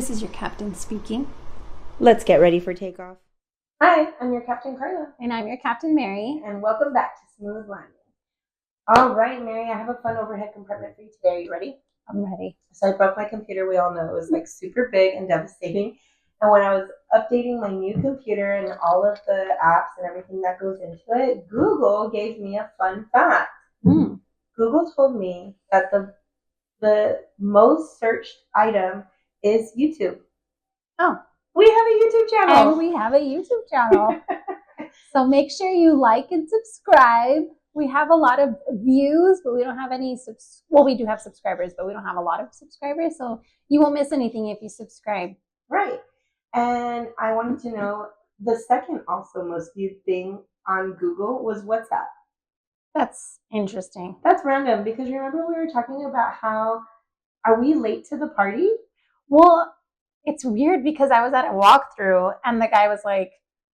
This is your captain speaking. Let's get ready for takeoff. Hi, I'm your Captain Carla. And I'm your Captain Mary. And welcome back to Smooth Landing. All right, Mary, I have a fun overhead compartment for you today. Are you ready? I'm ready. So I broke my computer. We all know it was like super big and devastating. And when I was updating my new computer and all of the apps and everything that goes into it, Google gave me a fun fact. Google told me that the most searched item is YouTube. Oh. We have a YouTube channel. And we have a YouTube channel. So make sure you like and subscribe. We have a lot of views, but we don't have any well, we do have subscribers, but we don't have a lot of subscribers. So you won't miss anything if you subscribe. Right. And I wanted to know, the second also most viewed thing on Google was WhatsApp. That's interesting. That's random because remember we were talking about how, are we late to the party? Well, it's weird because I was at a walkthrough and the guy was like,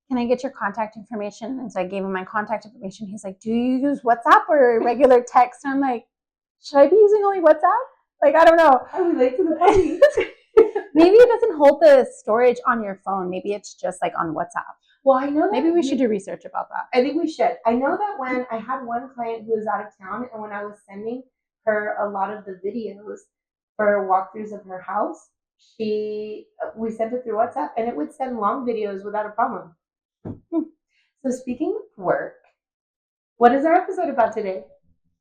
can I get your contact information? And so I gave him my contact information. He's like, do you use WhatsApp or regular text? And I'm like, should I be using only WhatsApp? Like, I don't know. Are we late to the party? Maybe it doesn't hold the storage on your phone. Maybe it's just like on WhatsApp. Well, I know that maybe we should do research about that. I think we should. I know that when I had one client who was out of town and when I was sending her a lot of the videos for walkthroughs of her house, we sent it through WhatsApp and it would send long videos without a problem. So speaking of work, what is our episode about today?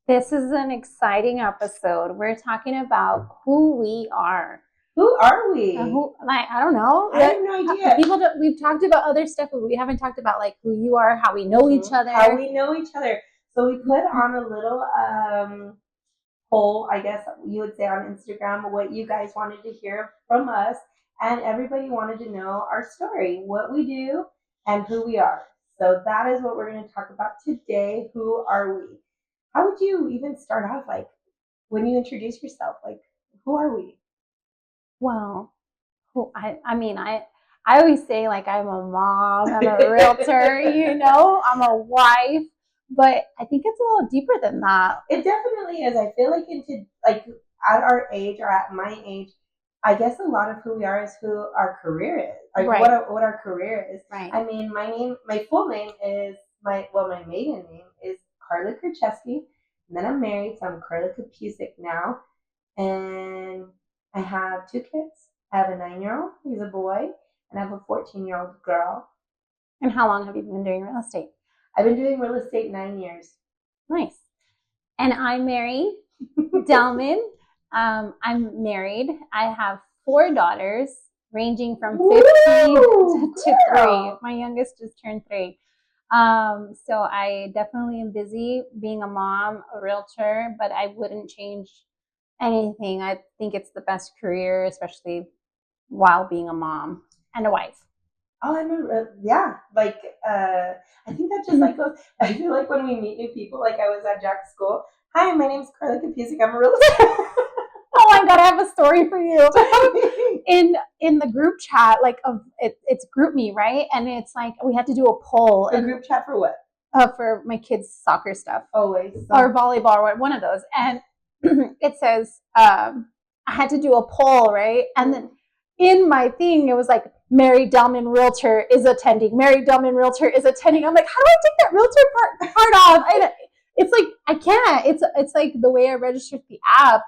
This is an exciting episode. We're talking about who we are. Who are we? I don't know. I have no idea. We've talked about other stuff, but we haven't talked about like who you are, how we know each other. How we know each other. So we put on a little poll, I guess you would say, on Instagram, what you guys wanted to hear from us. And everybody wanted to know our story, what we do, and who we are. So that is what we're going to talk about today. Who are we? How would you even start off, like, when you introduce yourself? Like, who are we? Well, I always say, like, I'm a mom, I'm a realtor, I'm a wife. But I think it's a little deeper than that. It definitely is. I feel like at our age or at my age, I guess a lot of who we are is who our career is. Like right. what our career is. Right. I mean, my full name is my maiden name is Carla Krzyzewski, and then I'm married, so I'm Carla Kapusik now, and I have 2 kids. I have a 9-year-old, he's a boy, and I have a 14-year-old girl. And how long have you been doing real estate? I've been doing real estate 9 years. Nice. And I'm Mary Delman. I'm married. I have 4 daughters, ranging from 15 to 3. My youngest just turned 3. So I definitely am busy being a mom, a realtor, but I wouldn't change anything. I think it's the best career, especially while being a mom and a wife. Oh, I think that just like goes, I feel like when we meet new people, like I was at Jack's school. Hi, my name's Carla Kapusik. I'm a realtor. Oh my God, I have a story for you. In the group chat, like it's GroupMe, right? And it's like we had to do a poll. A group chat for what? For my kids' soccer stuff. Always. Or volleyball, or one of those. And it says I had to do a poll, right? And then in my thing, it was like, Mary Delman Realtor is attending. Mary Delman Realtor is attending. I'm like, how do I take that realtor part off? It's like, I can't. It's like the way I registered the app.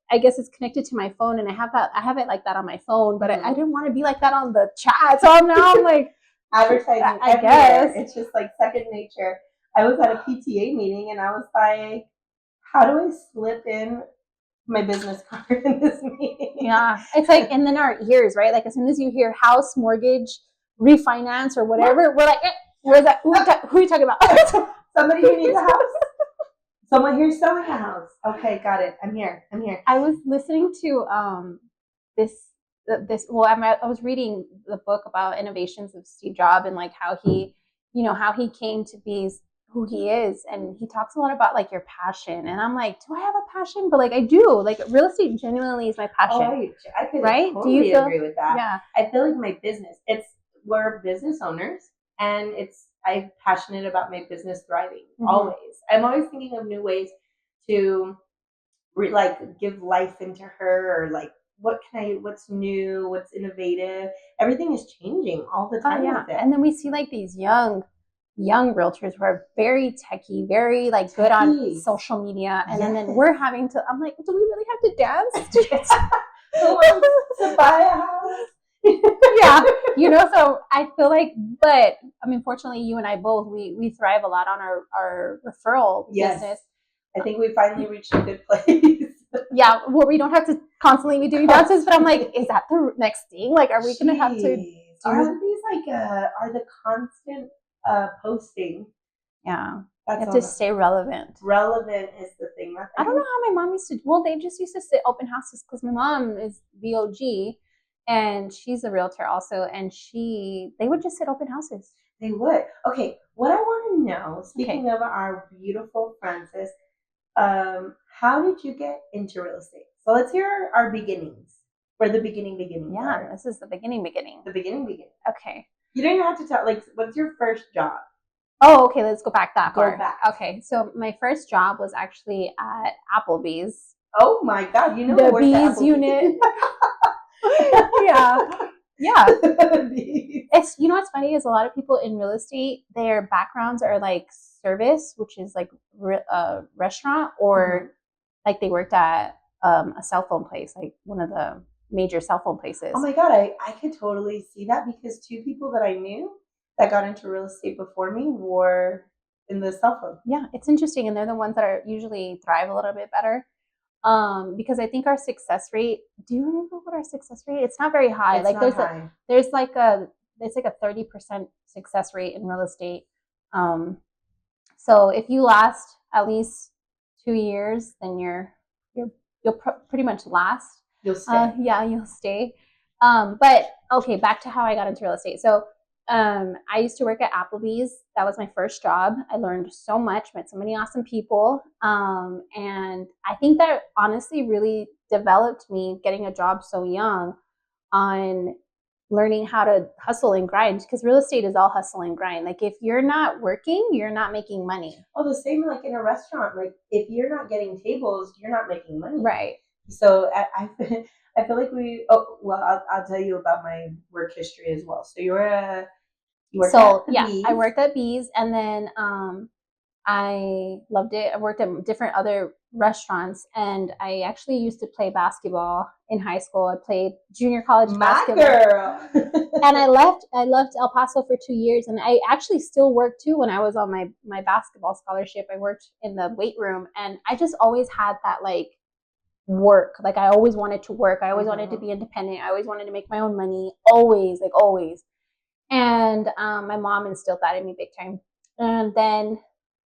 I guess it's connected to my phone, and I have it like that on my phone, but I didn't want to be like that on the chat. So now I'm like, advertising I guess. It's just like second nature. I was at a PTA meeting, and I was like, how do I slip in my business card in this meeting? Yeah, it's like, and then our ears, right? Like as soon as you hear house, mortgage, refinance, or whatever, we're like, where's that? Who are you talking about? Somebody who needs a house. Someone here's selling a house. Okay, got it. I'm here. I was listening to this. I was reading the book about innovations of Steve Jobs and like how he came to be who he is, and he talks a lot about like your passion, and I'm like, do I have a passion? But like I do, like real estate genuinely is my passion. Oh, I could right? Totally do you agree with that. Yeah, I feel like my business. We're business owners, and I'm passionate about my business thriving. Mm-hmm. Always, I'm always thinking of new ways to give life into her, or like what's new, what's innovative. Everything is changing all the time with it. And then we see like these young realtors who are very techie, very like good on social media, and then we're having to. I'm like, do we really have to dance? Who wants to buy a house? Yeah, so I feel like, but I mean, fortunately, you and I both, we thrive a lot on our referral business. I think we finally reached a good place. Yeah, where we don't have to constantly be doing dances, but I'm like, is that the next thing? Like, are we going to have to are these like are the constant posting? Yeah. You have to stay relevant. Relevant is the thing. I don't know how my mom used to. Well, they just used to sit open houses because my mom is VOG, and she's a realtor also, and they would just sit open houses. They would. Okay, what I want to know, speaking of our beautiful Frances, how did you get into real estate? So let's hear our beginnings. Where the beginning. Yeah, this is the beginning. The beginning. Okay. You don't even have to tell. Like, what's your first job? Oh, okay. Let's go back that far. Go back. Okay, so my first job was actually at Applebee's. Oh my God! You know the Bees unit. Yeah. It's what's funny is a lot of people in real estate, their backgrounds are like service, which is like a restaurant, or like they worked at a cell phone place, like one of the major cell phone places. Oh my God, I could totally see that because two people that I knew that got into real estate before me were in the cell phone. Yeah, it's interesting, and they're the ones that are usually thrive a little bit better. Because I think our success rate. Do you remember what our success rate? It's not very high. It's not high. There's like a 30% success rate in real estate. So if you last at least 2 years, then you'll pretty much last. You'll stay. You'll stay. But okay, back to how I got into real estate. So I used to work at Applebee's. That was my first job. I learned so much, met so many awesome people. And I think that honestly really developed me getting a job so young on learning how to hustle and grind, because real estate is all hustle and grind. Like if you're not working, you're not making money. Oh, the same like in a restaurant. Like if you're not getting tables, you're not making money. Right. So I feel like I'll tell you about my work history as well. So you worked at Bees. I worked at Bees, and then I loved it. I worked at different other restaurants, and I actually used to play basketball in high school. I played junior college basketball. Girl. And I left El Paso for 2 years, and I actually still worked too when I was on my basketball scholarship. I worked in the weight room, and I just always had that like work. Like I always wanted to work. I always wanted to be independent. I always wanted to make my own money. Always. And my mom instilled that in me big time. And then,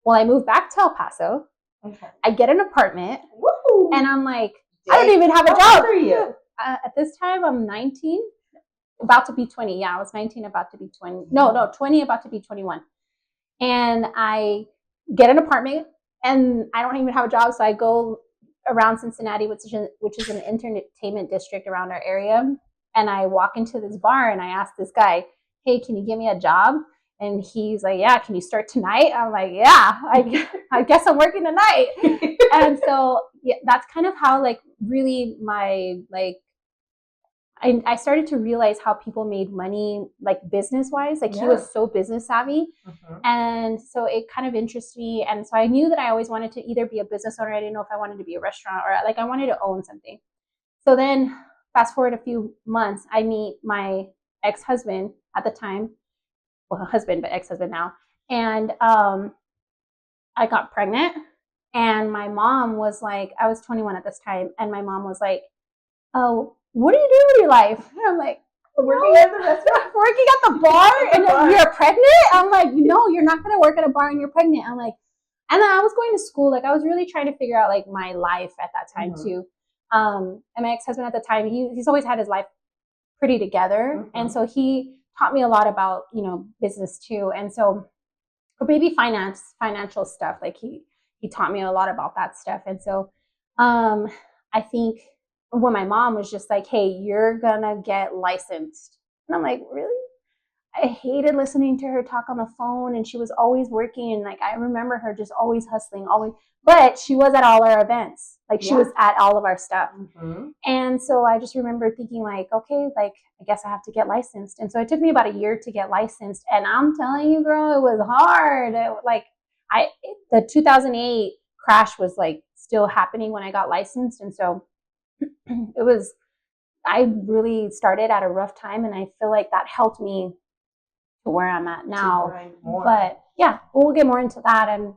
I moved back to El Paso. Okay. I get an apartment. Woo! And I'm like, I don't even have a job. How old are you? At this time, I'm 19, about to be 20. Yeah, I was 19, about to be 20. No, 20, about to be 21. And I get an apartment, and I don't even have a job. So I go around Cincinnati, which is an entertainment district around our area. And I walk into this bar, and I ask this guy, hey, can you give me a job? And he's like, yeah, can you start tonight? I'm like, yeah, I guess I'm working tonight. And so that's kind of how like really my like I started to realize how people made money like business wise. Like he was so business savvy. And so it kind of interested me. And so I knew that I always wanted to either be a business owner. I didn't know if I wanted to be a restaurant, or like I wanted to own something. So then fast forward a few months, I meet my ex-husband at the time. Well, husband, but ex-husband now. And I got pregnant, and my mom was like, I was 21 at this time, and my mom was like, oh, what do you do with your life? And I'm like, working at the restaurant, working at the bar, and you're pregnant? I'm like, no, you're not going to work at a bar and you're pregnant. I'm like, and then I was going to school. Like I was really trying to figure out like my life at that time too. And my ex-husband at the time, he's always had his life pretty together. And so he taught me a lot about, business too. And so, or maybe financial stuff. Like he taught me a lot about that stuff. And so, I think when my mom was just like, hey, you're gonna get licensed. And I'm like, really? I hated listening to her talk on the phone, and she was always working. And like I remember her just always hustling, always. But she was at all our events. Like she was at all of our stuff. Mm-hmm. And so I just remember thinking like, okay, like I guess I have to get licensed. And so it took me about a year to get licensed. And I'm telling you, girl, it was hard. The 2008 crash was like still happening when I got licensed, and so it was. I really started at a rough time, and I feel like that helped me to where I'm at now. But yeah, we'll get more into that. And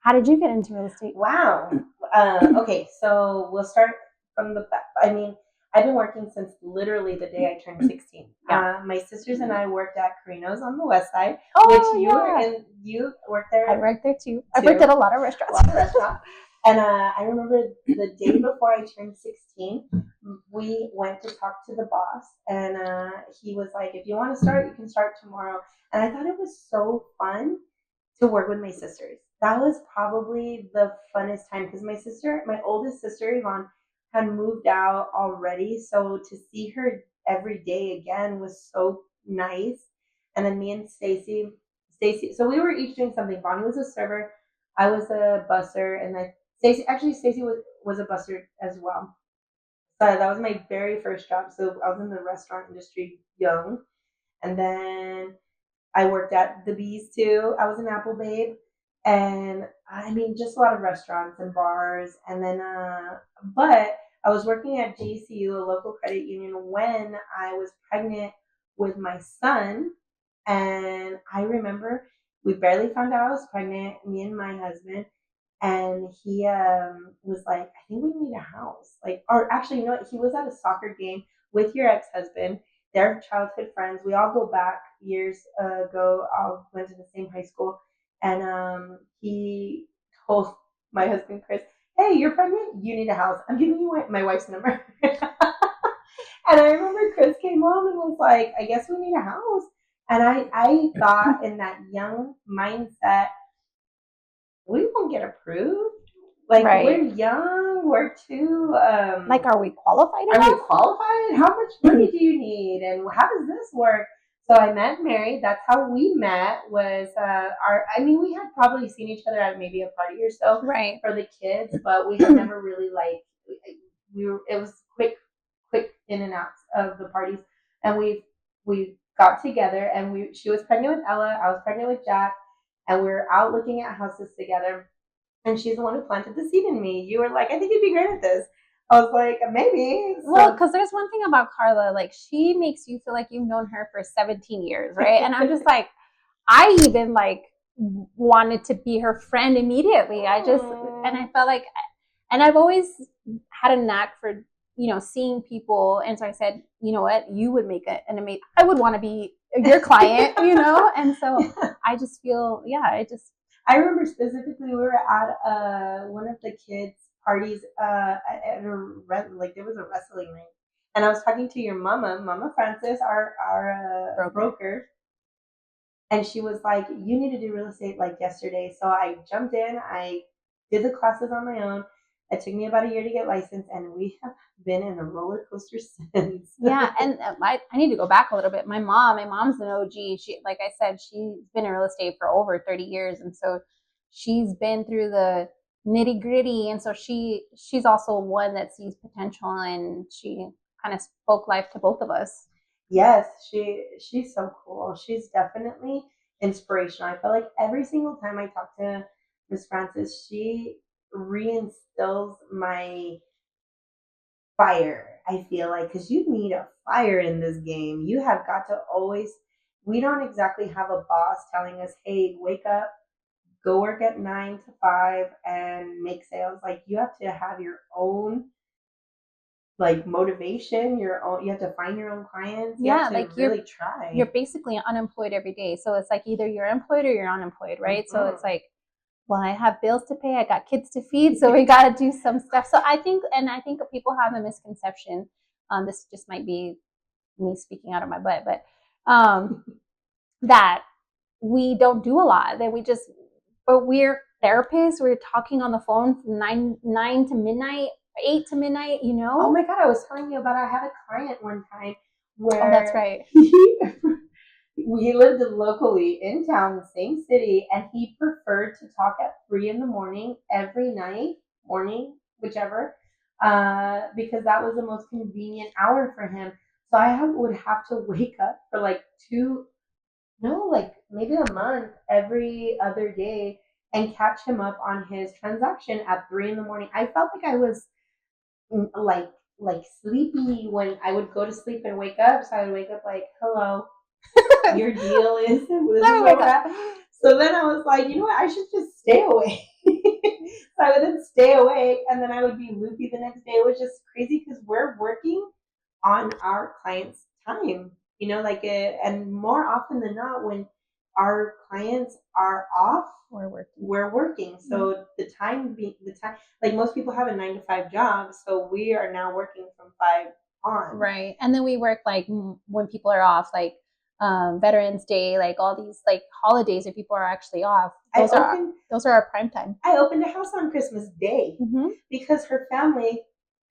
how did you get into real estate? Wow. Okay, so we'll start from the back. I mean, I've been working since literally the day I turned 16. My sisters and I worked at Carino's on the west side, which you worked there. I worked there too. I worked at a lot of restaurants. And I remember the day before I turned 16, we went to talk to the boss, and he was like, if you want to start, you can start tomorrow. And I thought it was so fun to work with my sisters. That was probably the funnest time because my oldest sister, Yvonne, had moved out already. So to see her every day again was so nice. And then me and Stacy, so we were each doing something. Bonnie was a server, I was a busser, and then Stacy was a busser as well. So that was my very first job. So I was in the restaurant industry young. And then I worked at the Bees too. I was an Apple babe. And I mean, just a lot of restaurants and bars. And then, but I was working at GCU, a local credit union, when I was pregnant with my son. And I remember we barely found out I was pregnant, me and my husband. And he was like, I think we need a house. Like, or actually, you know what? He was at a soccer game with your ex-husband. They're childhood friends. We all go back years ago. All went to the same high school. And he told my husband, Chris, hey, you're pregnant? You need a house. I'm giving you my wife's number. And I remember Chris came home and was like, I guess we need a house. And I thought in that young mindset, we won't get approved. Like, we're young, we're too like, are we qualified enough? Are we qualified? How much money do you need? And how does this work? So I met Mary. That's how we met. Was we had probably seen each other at maybe a party or so, for the kids, but we had never really it was quick in and out of the parties, and we got together, and she was pregnant with Ella, I was pregnant with Jack, and we were out looking at houses together. And she's the one who planted the seed in me. You were like, I think you'd be great at this. I was like, maybe. So, well, because there's one thing about Carla, like she makes you feel like you've known her for 17 years, right? And I'm just like, I even like wanted to be her friend immediately. I felt like, and I've always had a knack for, seeing people. And so I said, you know what, you would make an amazing, I would want to be your client, And so I just feel, I remember specifically we were at one of the kids' parties at there was a wrestling ring, and I was talking to your Mama Francis, our broker, and she was like, "You need to do real estate like yesterday." So I jumped in. I did the classes on my own. It took me about a year to get licensed, and we have been in a roller coaster since. Yeah, and I need to go back a little bit. My mom's an OG. She, like I said, she's been in real estate for over 30 years, and so she's been through the nitty gritty. And so she's also one that sees potential, and she kind of spoke life to both of us. Yes, she's so cool. She's definitely inspirational. I feel like every single time I talk to Miss Francis, she reinstills my fire. I feel like, because you need a fire in this game. You have got to always, we don't exactly have a boss telling us, hey, wake up, go work at 9 to 5 and make sales. Like, you have to have your own motivation, you have to find your own clients. You have to really try. You're basically unemployed every day. So it's like either you're employed or you're unemployed, right? Mm-hmm. So it's like, well, I have bills to pay, I got kids to feed, so we got to do some stuff. So I think people have a misconception. This just might be me speaking out of my butt, but that we don't do a lot. That but we're therapists. We're talking on the phone from 9 to midnight, 8 to midnight. Oh my God! I was telling you about. I had a client one time where. Oh, that's right. We lived locally in town, same city, and he preferred to talk at 3 in the morning every night, morning, whichever, because that was the most convenient hour for him. So would have to wake up for like no, like maybe a month every other day and catch him up on his transaction at 3 in the morning. I felt like I was like sleepy when I would go to sleep and wake up. So I would wake up like, hello, your deal is this is where we're at. So then I was like, you know what, I should just stay awake. So I would then stay awake and then I would be loopy the next day. It was just crazy because we're working on our clients' time, like and more often than not, when our clients are off, we're working. So the time, like most people have a 9 to 5 job, so we are now working from 5 on. Right, and then we work like when people are off, like Veterans Day, like all these like holidays if people are actually off. Those are our prime time. I opened a house on Christmas Day because her family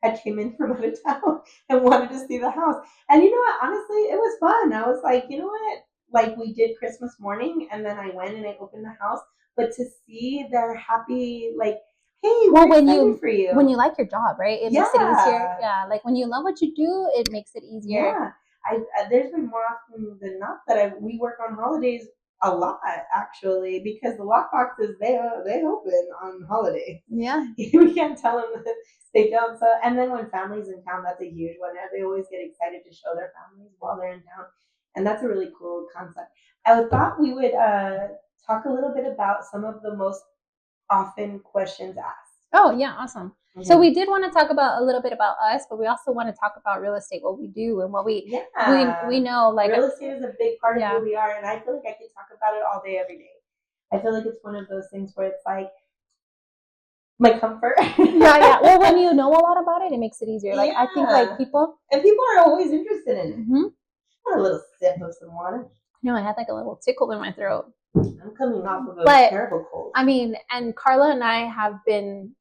had came in from out of town and wanted to see the house. And you know what? Honestly, it was fun. I was like, you know what? Like we did Christmas morning and then I went and I opened the house. But to see their happy, like, hey, we're excited for you. When you like your job, right? It makes it easier. Yeah, like when you love what you do, it makes it easier. Yeah. There's been more often than not that we work on holidays a lot, actually, because the lockboxes they open on holiday. Yeah, we can't tell them that they don't. So, and then when families in town, that's a huge one. They always get excited to show their families while they're in town, and that's a really cool concept. I thought we would talk a little bit about some of the most often questions asked. Oh yeah, awesome. Mm-hmm. So we did want to talk about a little bit about us, but we also want to talk about real estate, what we do and what we know. Like real estate is a big part of who we are, and I feel like I could talk about it all day, every day. I feel like it's one of those things where it's like my comfort. Yeah. Well, when you know a lot about it, it makes it easier. Like I think like people are always interested in it. Mm-hmm. A little sip of some water. No, I had like a little tickle in my throat. I'm coming off of a terrible cold. I mean, and Carla and I have been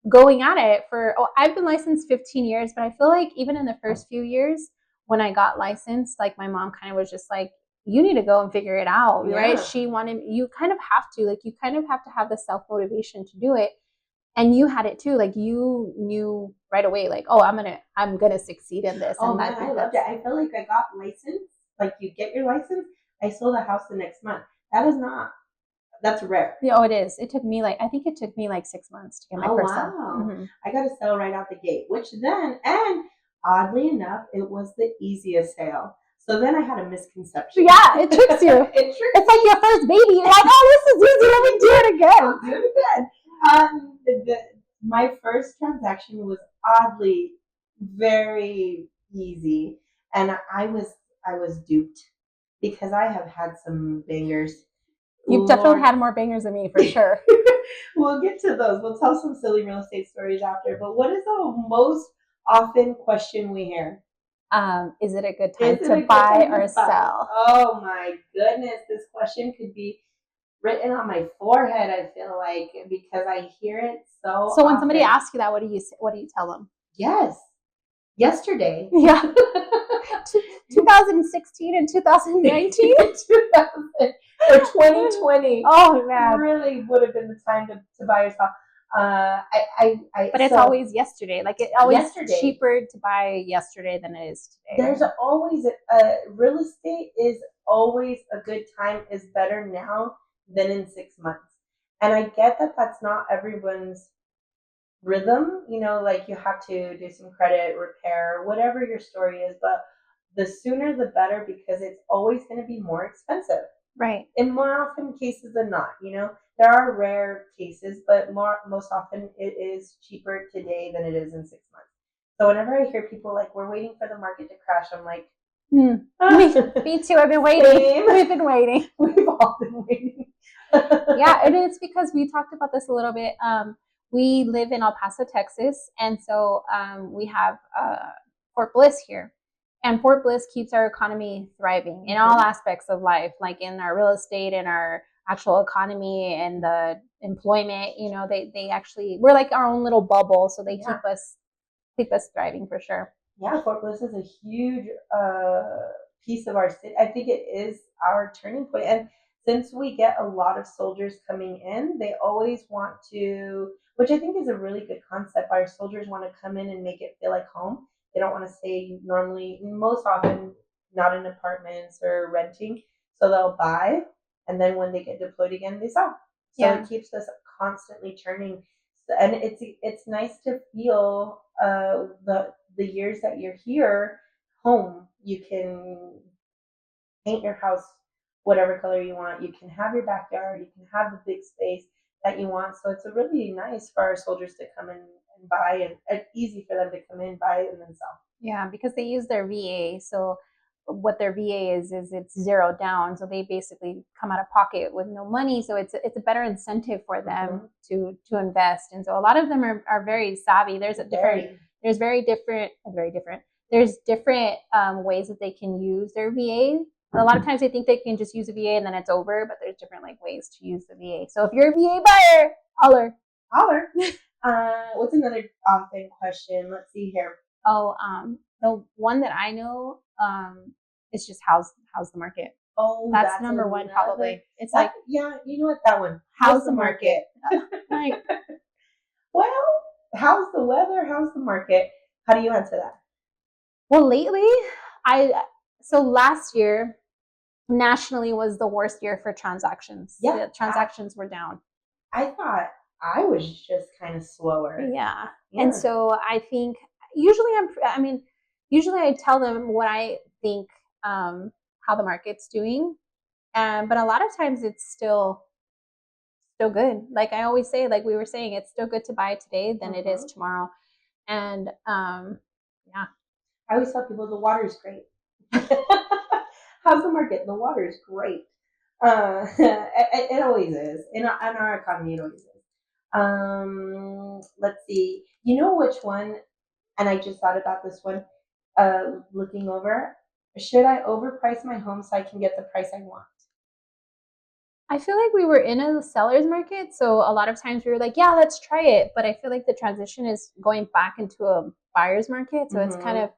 going at it I've been licensed 15 years, but I feel like even in the first few years when I got licensed, like my mom kind of was just like, you need to go and figure it out, right? She wanted, you kind of have to have the self-motivation to do it. And you had it too. Like you knew right away, like, oh, I'm gonna succeed in this. Oh man, I loved it. I feel like I got licensed. Like you get your license, I sold a house the next month. That's rare. Yeah, it is. I think it took me like 6 months to get my first sale. Mm-hmm. I got to sell right out the gate, which then, and oddly enough, it was the easiest sale. So then I had a misconception. Yeah, it tricks you. It's like your first baby. You're like, oh, this is easy. Let me do it again. I'll do it again. My first transaction was oddly very easy, and I was duped because I have had some bangers. You've definitely had more bangers than me, for sure. We'll get to those. We'll tell some silly real estate stories after. But what is the most often question we hear? Is it a good time to buy or sell? Oh my goodness. This question could be written on my forehead, I feel like, because I hear it so often. When somebody asks you that, what do you tell them? Yes. Yesterday. Yeah. 2016 and 2019? Or 2020. Oh man, really would have been the time to buy yourself. But it's always yesterday. Like it's always cheaper to buy yesterday than it is today. There's always real estate is always a good time. Is better now than in 6 months. And I get that that's not everyone's rhythm. Like you have to do some credit repair, whatever your story is. But the sooner the better, because it's always going to be more expensive. Right. In more often cases than not, there are rare cases, but most often it is cheaper today than it is in 6 months. So whenever I hear people like, we're waiting for the market to crash, I'm like, me too. I've been waiting. We've been waiting. We've all been waiting. Yeah, and it's because we talked about this a little bit. We live in El Paso, Texas, and so we have Fort Bliss here. And Fort Bliss keeps our economy thriving in all aspects of life, like in our real estate and our actual economy and the employment. They actually, we're like our own little bubble, so they keep us thriving for sure. Yeah, Fort Bliss is a huge piece of our city. I think it is our turning point. And since we get a lot of soldiers coming in, they always want to, which I think is a really good concept. Our soldiers want to come in and make it feel like home. They don't want to stay normally, most often, not in apartments or renting. So they'll buy, and then when they get deployed again, they sell. So it keeps us constantly churning, and it's nice to feel the years that you're here home. You can paint your house whatever color you want. You can have your backyard. You can have the big space that you want. So it's a really nice for our soldiers to come in and buy, and easy for them to come in, buy, and then sell. Yeah, because they use their VA. So what their VA is it's zero down. So they basically come out of pocket with no money. So it's a better incentive for them to invest. And so a lot of them are very savvy. There's different ways that they can use their VA. A lot of times they think they can just use a VA and then it's over, but there's different ways to use the VA. So if you're a VA buyer, holler. What's another often question? Let's see here. The one that I know is just how's the market. Oh, that's number one probably. It's that, yeah, you know what, that one. How's the market? Like, well, how's the weather? How's the market? How do you answer that? Well, lately, so last year nationally was the worst year for transactions. Yeah, the transactions were down. I thought I was just kind of slower. Yeah. And so I think usually I tell them what I think how the market's doing, but a lot of times it's still good. Like I always say, like we were saying, it's still good to buy today than it is tomorrow. And yeah, I always tell people the water's great. How's the market? The water's great. It always is. In our economy, it always is. Let's see. You know which one? And I just thought about this one. Looking over, should I overprice my home so I can get the price I want? I feel like we were in a seller's market, so a lot of times we were like, yeah, let's try it. But I feel like the transition is going back into a buyer's market. So it's kind of,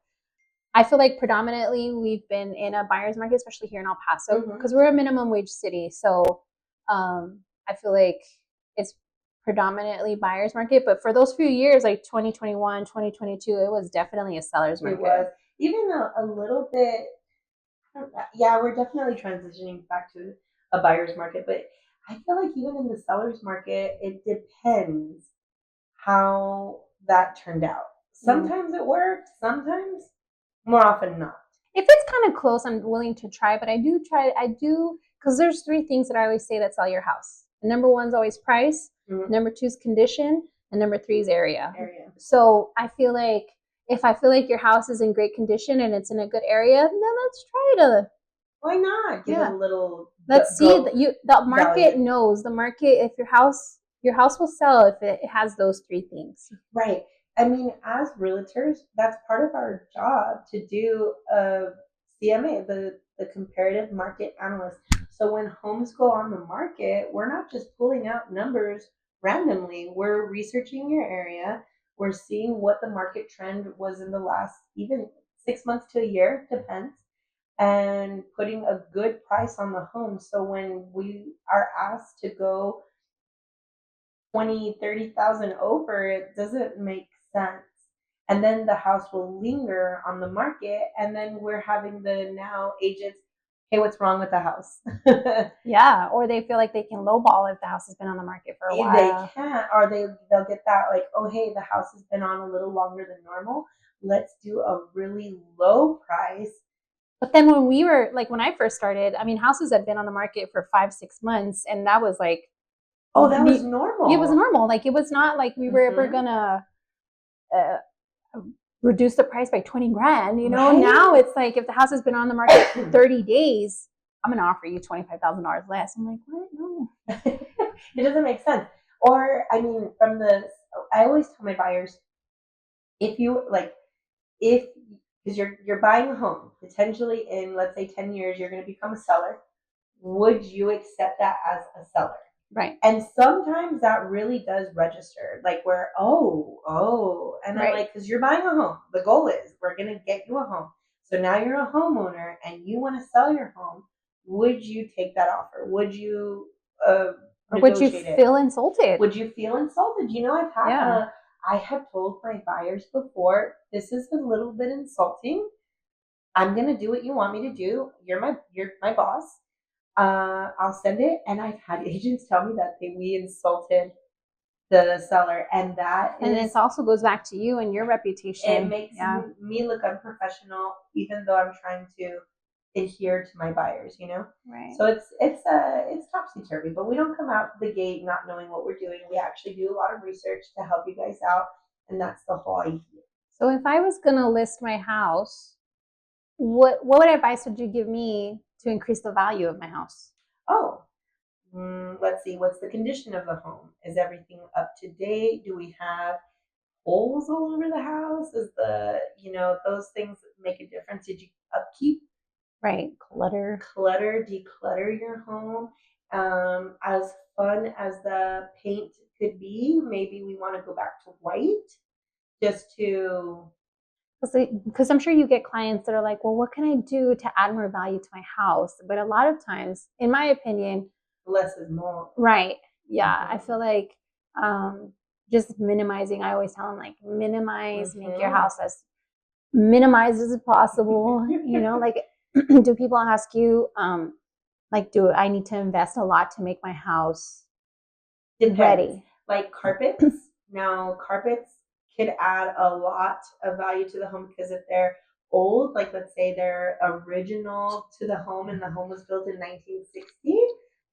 I feel like predominantly we've been in a buyer's market, especially here in El Paso, because we're a minimum wage city. So I feel like it's predominantly buyer's market. But for those few years, like 2021, 2022, it was definitely a seller's market. It was. Even a little bit, yeah, we're definitely transitioning back to a buyer's market, but I feel like even in the seller's market, it depends how that turned out. Sometimes it worked, sometimes more often not. If it's kind of close, I'm willing to try, but I do, because there's three things that I always say that sell your house. Number one is always price, number two is condition, and number three is area. So I feel like if I feel like your house is in great condition and it's in a good area, then let's try to. Why not? Give it a little. Let's see. The market knows. The market, if your house will sell if it has those three things. Right. I mean, as realtors, that's part of our job to do a CMA, the comparative market analyst. So when homes go on the market, we're not just pulling out numbers randomly. We're researching your area. We're seeing what the market trend was in the last even 6 months to a year, depends, and putting a good price on the home. So when we are asked to go 20, 30,000 over, it doesn't make sense. And then the house will linger on the market, and then we're having the now agents, hey, what's wrong with the house? Yeah, or they feel like they can lowball if the house has been on the market for a while. They can't, or they'll get that like, oh, hey, the house has been on a little longer than normal. Let's do a really low price. But then when I first started, I mean, houses had been on the market for 5-6 months, and that was like, that was normal. It was normal. Like it was not like we were ever gonna reduce the price by 20 grand, you know. Right? Now it's like if the house has been on the market for 30 days, I'm gonna offer you $25,000 less. I'm like, what? No. It doesn't make sense. Or I mean, I always tell my buyers, if because you're buying a home, potentially in, let's say, 10 years, you're going to become a seller. Would you accept that as a seller? Right. And sometimes that really does register, like where, and I'm like, because you're buying a home. The goal is we're going to get you a home. So now you're a homeowner and you want to sell your home. Would you take that offer? Would you or would you negotiate it? feel insulted? Would you feel insulted? You know, I have told my buyers before, this is a little bit insulting. I'm gonna do what you want me to do. You're my boss. I'll send it. And I've had agents tell me that we insulted the seller, and it also goes back to you and your reputation. It makes me look unprofessional, even though I'm trying to adhere to my buyers, you know. Right. So it's topsy turvy, but we don't come out the gate not knowing what we're doing. We actually do a lot of research to help you guys out, and that's the whole idea. So if I was gonna list my house, what advice would you give me to increase the value of my house? Oh, let's see. What's the condition of the home? Is everything up to date? Do we have holes all over the house? Is those things make a difference? Did you upkeep? Right, clutter, declutter your home. As fun as the paint could be, maybe we want to go back to white just to. Because I'm sure you get clients that are like, well, what can I do to add more value to my house? But a lot of times, in my opinion, less is more. Right. Yeah. I feel like just minimizing, I always tell them, like, minimize, make your house as minimized as possible. You know, like, do people ask you, like, do I need to invest a lot to make my house ready? Like carpets. Now, carpets could add a lot of value to the home because if they're old, like let's say they're original to the home and the home was built in 1960,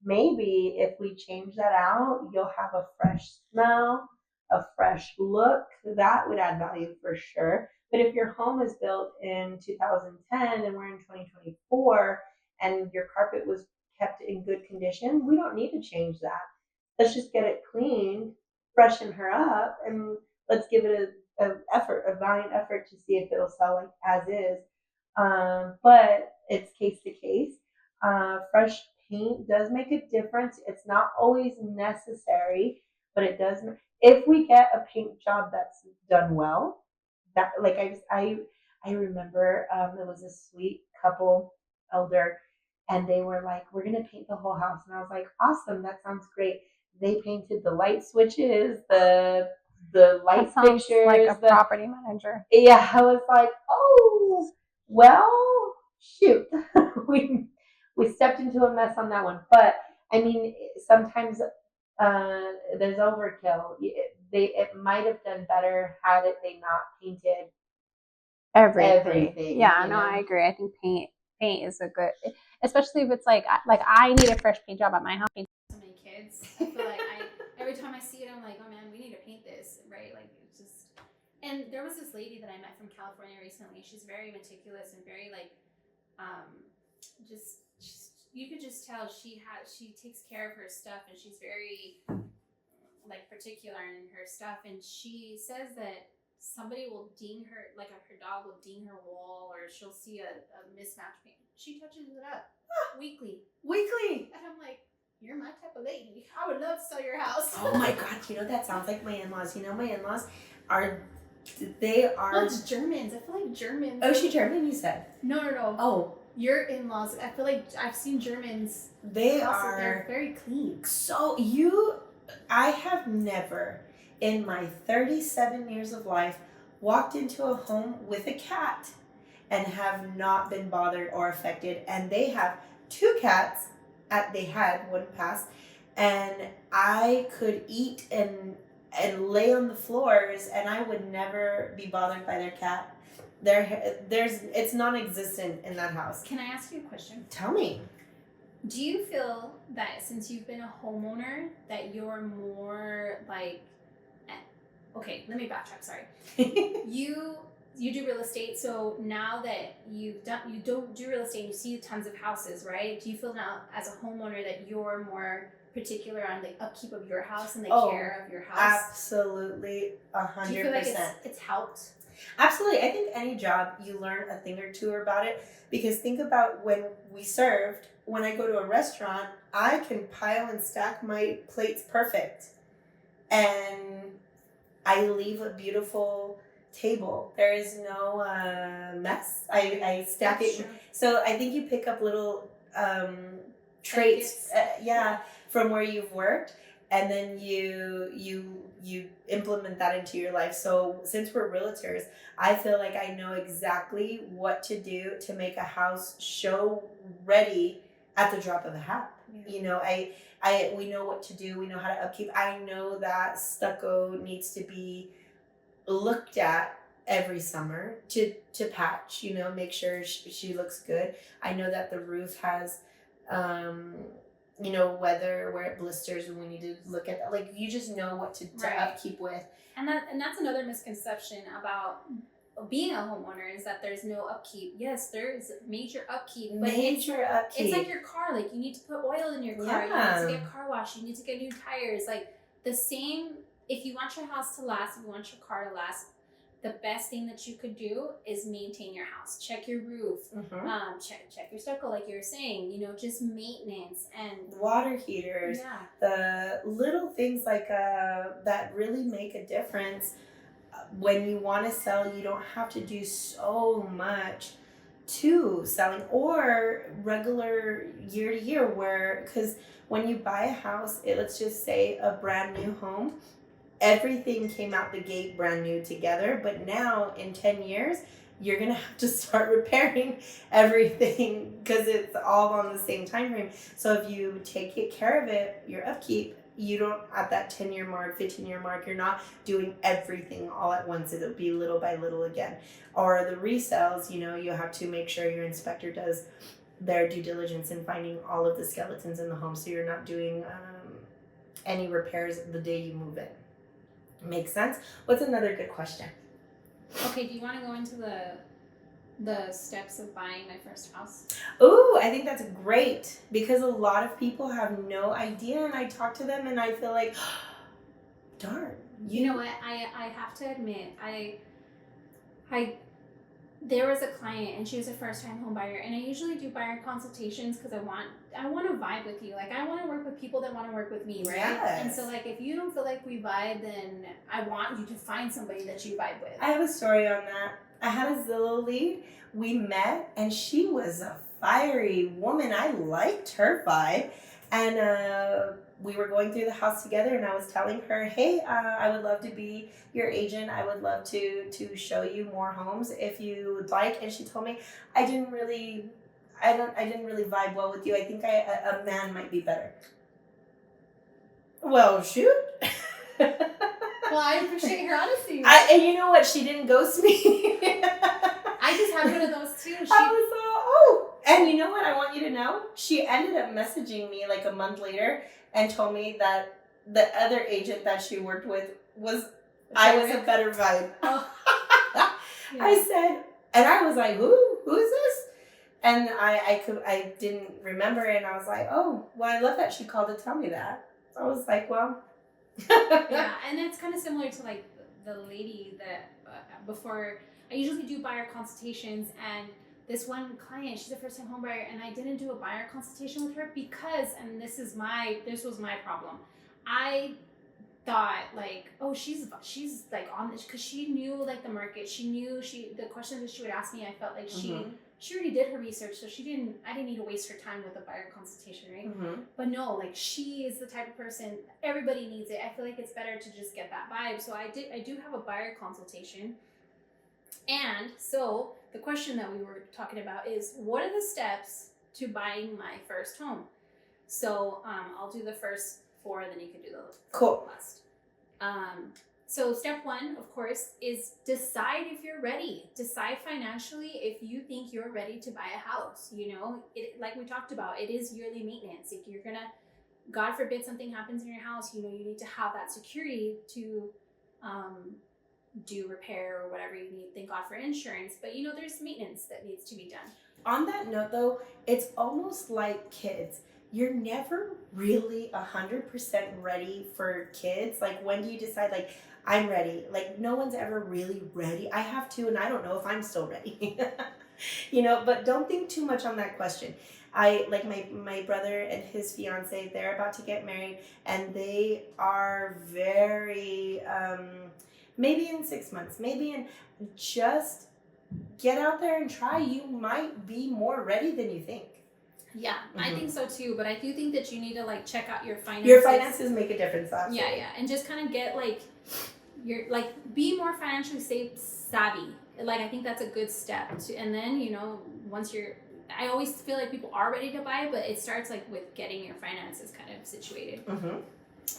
maybe if we change that out, you'll have a fresh smell, a fresh look. That would add value for sure. But if your home is built in 2010 and we're in 2024 and your carpet was kept in good condition, we don't need to change that. Let's just get it cleaned, freshen her up, and let's give it a valiant effort to see if it'll sell like as is. But it's case to case. Fresh paint does make a difference. It's not always necessary, but it does. If we get a paint job that's done well, that like I remember it was a sweet couple, elder, and they were like, "We're gonna paint the whole house," and I was like, "Awesome, that sounds great." They painted the light switches, the light fixtures, like a property manager. Yeah, I was like, oh, well, shoot, we stepped into a mess on that one. But I mean, sometimes there's overkill. It might have done better had they not painted everything. Yeah, no, I agree. I think paint is a good, especially if it's like I need a fresh paint job at my house. So many kids. I feel like every time I see it, I'm like, oh man, we need to paint this, right? Like it's just. And there was this lady that I met from California recently. She's very meticulous and very like, just you could just tell she takes care of her stuff and she's very like particular in her stuff. And she says that somebody will ding her, like her dog will ding her wall, or she'll see a mismatch paint. She touches it up weekly, and I'm like, you're my type of lady. I would love to sell your house. Oh my god, that sounds like my in-laws. My in-laws are Well, it's Germans. I feel like Germans. Oh, is she German, you said? No. Oh. Your in-laws. I feel like I've seen Germans. They're very clean. So I have never in my 37 years of life walked into a home with a cat and have not been bothered or affected. And they have 2 cats. They had one pass, and I could eat and lay on the floors, and I would never be bothered by their cat. It's non-existent in that house. Can I ask you a question? Tell me. Do you feel that since you've been a homeowner that you're more like, okay, let me backtrack. Sorry, you do real estate, so now that you don't do real estate, you see tons of houses, right? Do you feel now as a homeowner that you're more particular on the upkeep of your house and the care of your house? Absolutely, 100%. Do you feel like it's helped? Absolutely. I think any job you learn a thing or two about it, because think about when I go to a restaurant, I can pile and stack my plates perfect, and I leave a beautiful table. There is no mess. I stack That's it. true. So I think you pick up little traits, from where you've worked, and then you implement that into your life. So since we're realtors, I feel like I know exactly what to do to make a house show ready at the drop of a hat. Yeah. You know, we know what to do. We know how to upkeep. I know that stucco needs to be looked at every summer to patch, you know, make sure she looks good. I know that the roof has you know, weather where it blisters, and we need to look at that. Like, you just know what to Right. upkeep with. And that's another misconception about being a homeowner, is that there's no upkeep. Yes, there is major upkeep, but Upkeep. it's like your car. Like, you need to put oil in your car. Yeah. You need to get car wash. You need to get new tires. Like, the same. If you want your house to last, if you want your car to last, the best thing that you could do is maintain your house. Check your roof. Mhm. Check your stucco, like you were saying. You know, just maintenance and Water heaters. yeah. The little things like that really make a difference. When you want to sell, you don't have to do so much to selling, or regular year to year, where, because when you buy a house, let's just say a brand new home, everything came out the gate brand new together, but now in 10 years you're gonna have to start repairing everything because it's all on the same time frame. So if you take care of it, your upkeep, you don't, at that 10-year mark, 15-year mark, you're not doing everything all at once. It'll be little by little again. Or the resales, you know, you have to make sure your inspector does their due diligence in finding all of the skeletons in the home, so you're not doing any repairs the day you move in. Makes sense? What's another good question? Okay, do you want to go into the steps of buying my first house? Ooh, I think that's great, because a lot of people have no idea, and I talk to them and I feel like, darn. You know what? I have to admit, I there was a client, and she was a first-time home buyer, and I usually do buyer consultations because I want to vibe with you. Like, I want to work with people that want to work with me, right? Yes. And so, like, if you don't feel like we vibe, then I want you to find somebody that you vibe with. I have a story on that. I had a Zillow lead. We met, and she was a fiery woman. I liked her vibe, and we were going through the house together, and I was telling her, hey, I would love to be your agent. I would love to show you more homes if you would like. And she told me, I didn't really vibe well with you. I think a man might be better. Well, shoot. Well, I appreciate her honesty. And you know what? She didn't ghost me. I just had one of those too. I was oh. And you know what I want you to know? She ended up messaging me like a month later and told me that the other agent that she worked with was a better vibe. Oh. Yeah. I said, and I was like, who is this? And I didn't remember, and I was like, oh, well, I love that she called to tell me that. I was like, well. Yeah, and it's kind of similar to like the lady that before, I usually do buyer consultations, and this one client, she's a first time home buyer, and I didn't do a buyer consultation with her because, and this was my problem. I thought like, oh, she's like on this, because she knew like the market. She knew the questions that she would ask me, I felt like she already did her research, so I didn't need to waste her time with a buyer consultation, right? Mm-hmm. But no, like, she is the type of person, everybody needs it. I feel like it's better to just get that vibe. So I do have a buyer consultation. And so the question that we were talking about is, what are the steps to buying my first home? So I'll do the first 4, then you can do the last. So step 1, of course, is decide if you're ready. Decide financially if you think you're ready to buy a house. You know, like we talked about, it is yearly maintenance. If you're gonna, God forbid something happens in your house, you know, you need to have that security to do repair or whatever you need. Thank God for insurance. But, you know, there's maintenance that needs to be done. On that note, though, it's almost like kids. You're never really 100% ready for kids. Like, when do you decide, like, I'm ready? Like, no one's ever really ready. I have to, and I don't know if I'm still ready. You know, but don't think too much on that question. I, like, my brother and his fiance, they're about to get married, and they are very, maybe in 6 months, maybe in just get out there and try. You might be more ready than you think. Yeah, I think so too. But I do think that you need to like check out your finances. Your finances make a difference, actually. Yeah, and just kind of get like be more financially savvy. Like I think that's a good step. And then once I always feel like people are ready to buy, but it starts like with getting your finances kind of situated.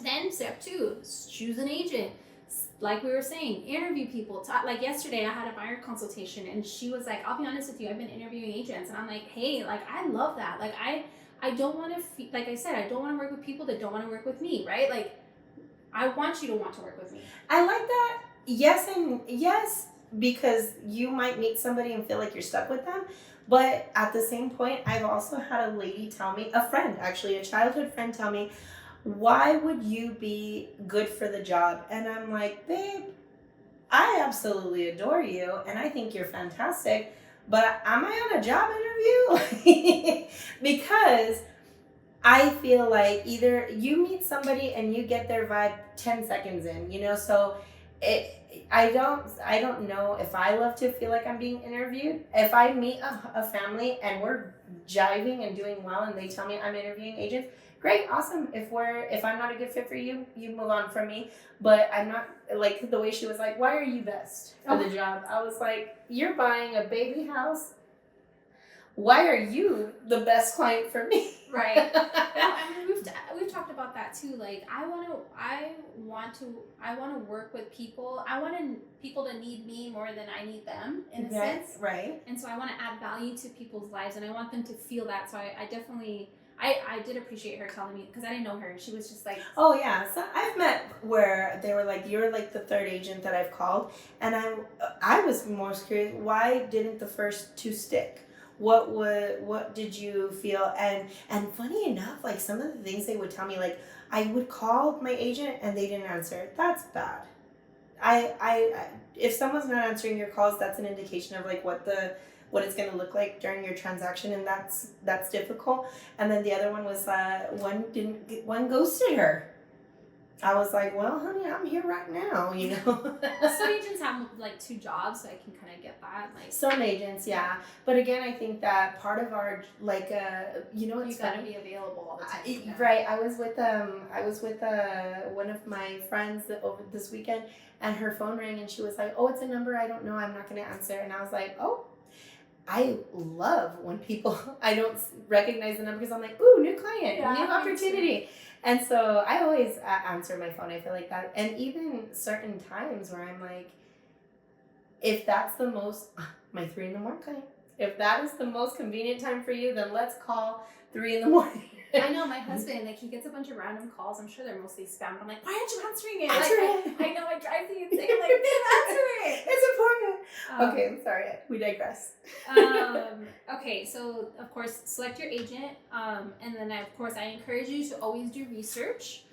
Then step 2, choose an agent. Like we were saying, interview people. Like yesterday I had a buyer consultation and she was like, I'll be honest with you, I've been interviewing agents. And I'm like, hey, like I love that. Like I don't want to, like I said, I don't want to work with people that don't want to work with me, right? Like I want you to want to work with me. I like that. Yes, because you might meet somebody and feel like you're stuck with them. But at the same point, I've also had a lady tell me, a friend, actually, a childhood friend tell me, why would you be good for the job? And I'm like, babe, I absolutely adore you and I think you're fantastic, but am I on a job interview? Because I feel like either you meet somebody and you get their vibe 10 seconds in, so I don't know if I love to feel like I'm being interviewed. If I meet a family and we're jiving and doing well and they tell me I'm interviewing agents, great, awesome. If I'm not a good fit for you, you move on from me. But I'm not, like the way she was like, why are you best for the job? I was like, you're buying a baby house. Why are you the best client for me? Right. I mean, we've talked about that too. Like I want to work with people. I want people to need me more than I need them in a sense. Right. And so I want to add value to people's lives and I want them to feel that. So I definitely I did appreciate her telling me because I didn't know her. She was just like, oh yeah. So I've met where they were like, you're like the 3rd agent that I've called, and I was most curious, why didn't the first 2 stick? What did you feel? And funny enough, like some of the things they would tell me, like I would call my agent and they didn't answer. That's bad. I if someone's not answering your calls, that's an indication of like what it's going to look like during your transaction, and that's difficult. And then the other one was one ghosted her. I was like, well, honey, I'm here right now, Some agents have like 2 jobs, so I can kind of get that. Like some agents, yeah. But again, I think that part of our it's you gotta be available all the time. Right. I was with one of my friends over this weekend, and her phone rang, and she was like, oh, it's a number I don't know. I'm not going to answer. And I was like, oh. I love when people, I don't recognize the number because I'm like, ooh, new client, new opportunity. And so I always answer my phone. I feel like that. And even certain times where I'm like, if that's my 3 a.m. client, if that is the most convenient time for you, then let's call 3 a.m. I know my husband, like he gets a bunch of random calls. I'm sure they're mostly spam. But I'm like, why aren't you answering it? Answer it. I know, I drive you insane. I'm like, answer it. It's important. Okay, I'm sorry. We digress. Okay, so of course, select your agent. And then of course, I encourage you to always do research.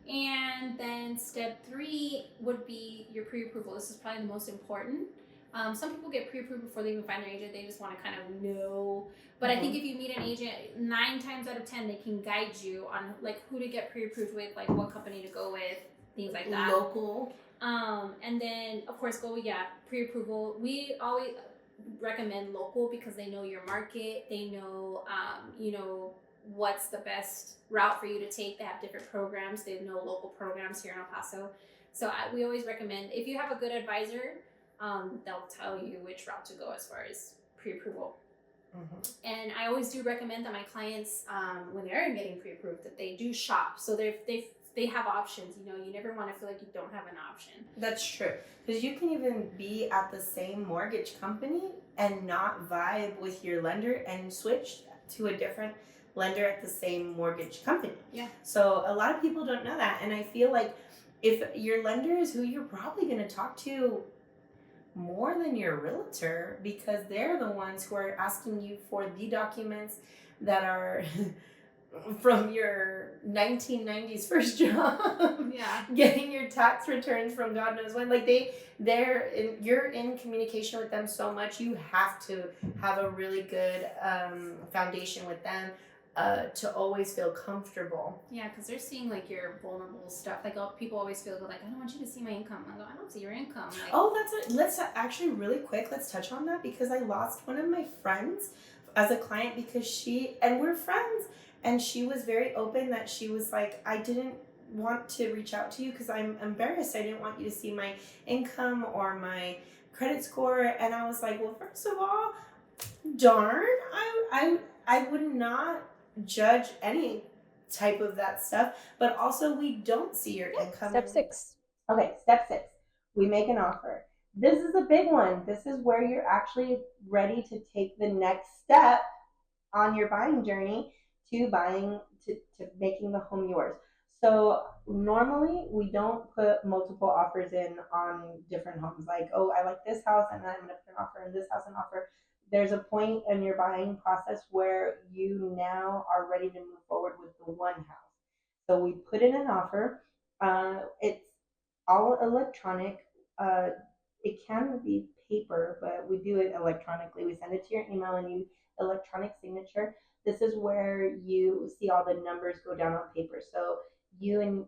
And then step 3 would be your pre-approval. This is probably the most important. Some people get pre-approved before they even find their agent. They just want to kind of know. But I think if you meet an agent, 9 times out of 10, they can guide you on like who to get pre-approved with, like what company to go with, things like that. Local. And then of course pre-approval. We always recommend local because they know your market. They know, what's the best route for you to take. They have different programs. They know local programs here in El Paso. So we always recommend if you have a good advisor. They'll tell you which route to go as far as pre-approval. And I always do recommend that my clients, when they're getting pre-approved, that they do shop. So they have options. You never want to feel like you don't have an option. That's true. Because you can even be at the same mortgage company and not vibe with your lender and switch to a different lender at the same mortgage company. Yeah. So a lot of people don't know that. And I feel like if your lender is who you're probably going to talk to more than your realtor, because they're the ones who are asking you for the documents that are from your 1990s first job. Yeah. Getting your tax returns from God knows when. Like you're in communication with them so much. You have to have a really good foundation with them. to always feel comfortable. Yeah, because they're seeing like your vulnerable stuff. Like people always feel like, I don't want you to see my income. I go, I don't see your income. Like, oh, let's actually really quick. Let's touch on that because I lost one of my friends as a client because we're friends, and she was very open that she was like, I didn't want to reach out to you because I'm embarrassed. I didn't want you to see my income or my credit score, and I was like, well, first of all, darn, I would not judge any type of that stuff, but also we don't see your income. Step 6. Okay, step 6. We make an offer. This is a big one. This is where you're actually ready to take the next step on your buying journey to making the home yours. So normally we don't put multiple offers in on different homes. Like, oh, I like this house and then I'm gonna put an offer in this house and offer. There's a point in your buying process where you now are ready to move forward with the one house. So we put in an offer. It's all electronic. Uh, it can be paper, but we do it electronically. We send it to your email and you electronic signature. This is where you see all the numbers go down on paper. So you and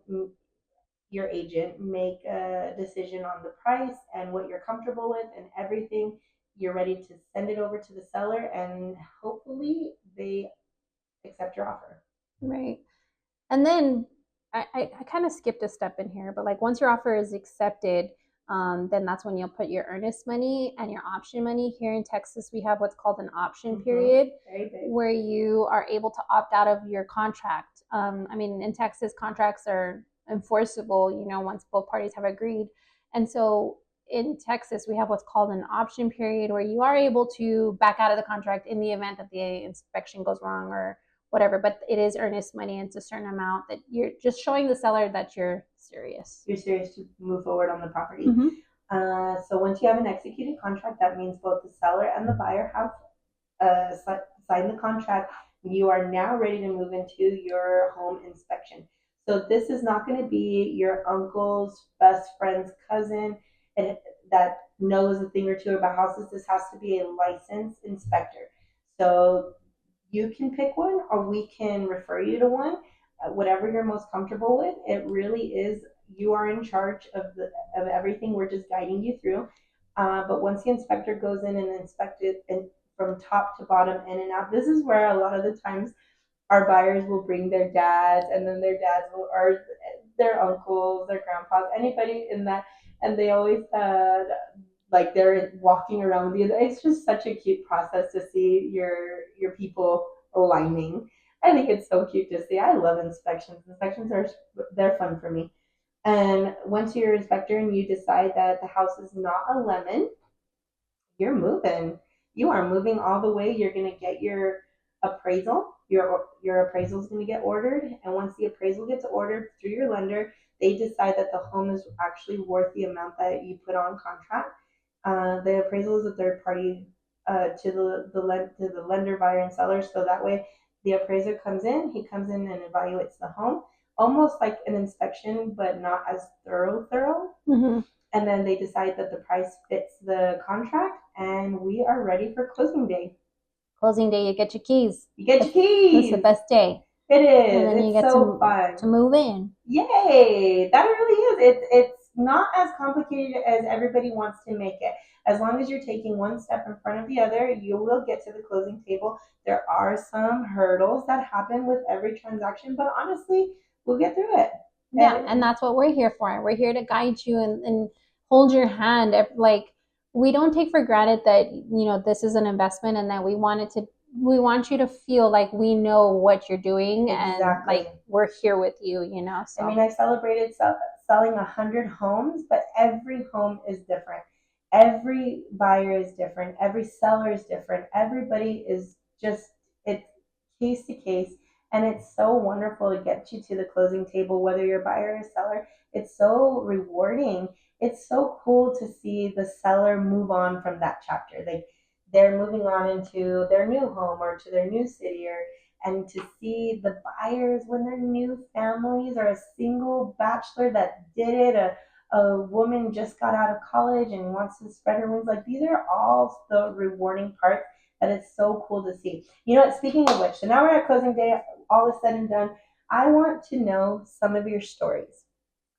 your agent make a decision on the price and what you're comfortable with and everything. You're ready to send it over to the seller and hopefully they accept your offer. Right. And then I kind of skipped a step in here, but like once your offer is accepted, then that's when you'll put your earnest money and your option money. Here in Texas, we have what's called an option period, where you are able to opt out of your contract. I mean, in Texas, contracts are enforceable, once both parties have agreed. And so in Texas, we have what's called an option period where you are able to back out of the contract in the event that the inspection goes wrong or whatever, but it is earnest money and it's a certain amount that you're just showing the seller that you're serious. You're serious to move forward on the property. Mm-hmm. So once you have an executed contract, that means both the seller and the buyer have signed the contract. You are now ready to move into your home inspection. So this is not going to be your uncle's best friend's cousin that knows a thing or two about houses. This has to be a licensed inspector. So you can pick one or we can refer you to one, whatever you're most comfortable with. It really is, you are in charge of everything. We're just guiding you through. But once the inspector goes in and inspects it and from top to bottom, in and out, this is where a lot of the times our buyers will bring their dads, and then their dads will, or their uncles, their grandpas, anybody in that, and they always like they're walking around with you. It's just such a cute process to see your people aligning. I think it's so cute to see. I love inspections. Inspections they're fun for me. And once you're an inspector and you decide that the house is not a lemon, you're moving. You are moving all the way. You're gonna get your appraisal. Your appraisal is gonna get ordered, and once the appraisal gets ordered through your lender, they decide that the home is actually worth the amount that you put on contract. The appraisal is a third party to the lender, buyer, and seller. So that way, the appraiser comes in. He comes in and evaluates the home, almost like an inspection, but not as thorough. Mm-hmm. And then they decide that the price fits the contract, and we are ready for closing day. Closing day, you get your keys. You get your keys. It's the best day. It is. And then it's you get so fun to move in. Yay! That really is. It's not as complicated as everybody wants to make it. As long as you're taking one step in front of the other, you will get to the closing table. There are some hurdles that happen with every transaction, but honestly, we'll get through it. Yeah, and that's what we're here for. We're here to guide you and hold your hand. Like, we don't take for granted that this is an investment and that we want you to feel like we know what you're doing. Exactly. And like we're here with you. So I mean, I've celebrated selling 100 homes, but every home is different. Every buyer is different. Every seller is different. Everybody is just, it's case to case. And it's so wonderful to get you to the closing table, whether you're a buyer or seller. It's so rewarding. It's so cool to see the seller move on from that chapter. Like they're moving on into their new home or to their new city, and to see the buyers when they're new families or a single bachelor that did it, a woman just got out of college and wants to spread her wings. Like these are all the rewarding parts that is so cool to see. You know what? Speaking of which, so now we're at closing day. All is said and done. I want to know some of your stories.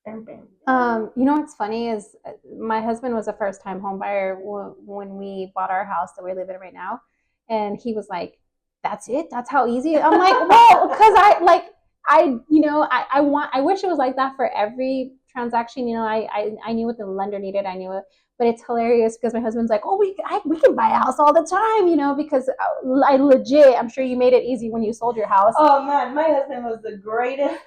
You know what's funny is my husband was a first time home buyer when we bought our house that we're living in right now, and he was like, "That's it? That's how easy?" I'm like, "Well, because I wish it was like that for every transaction. You know, I knew what the lender needed. I knew it, but it's hilarious because my husband's like, "Oh, we can buy a house all the time," you know, because I legit, I'm sure you made it easy when you sold your house. Oh man, my husband was the greatest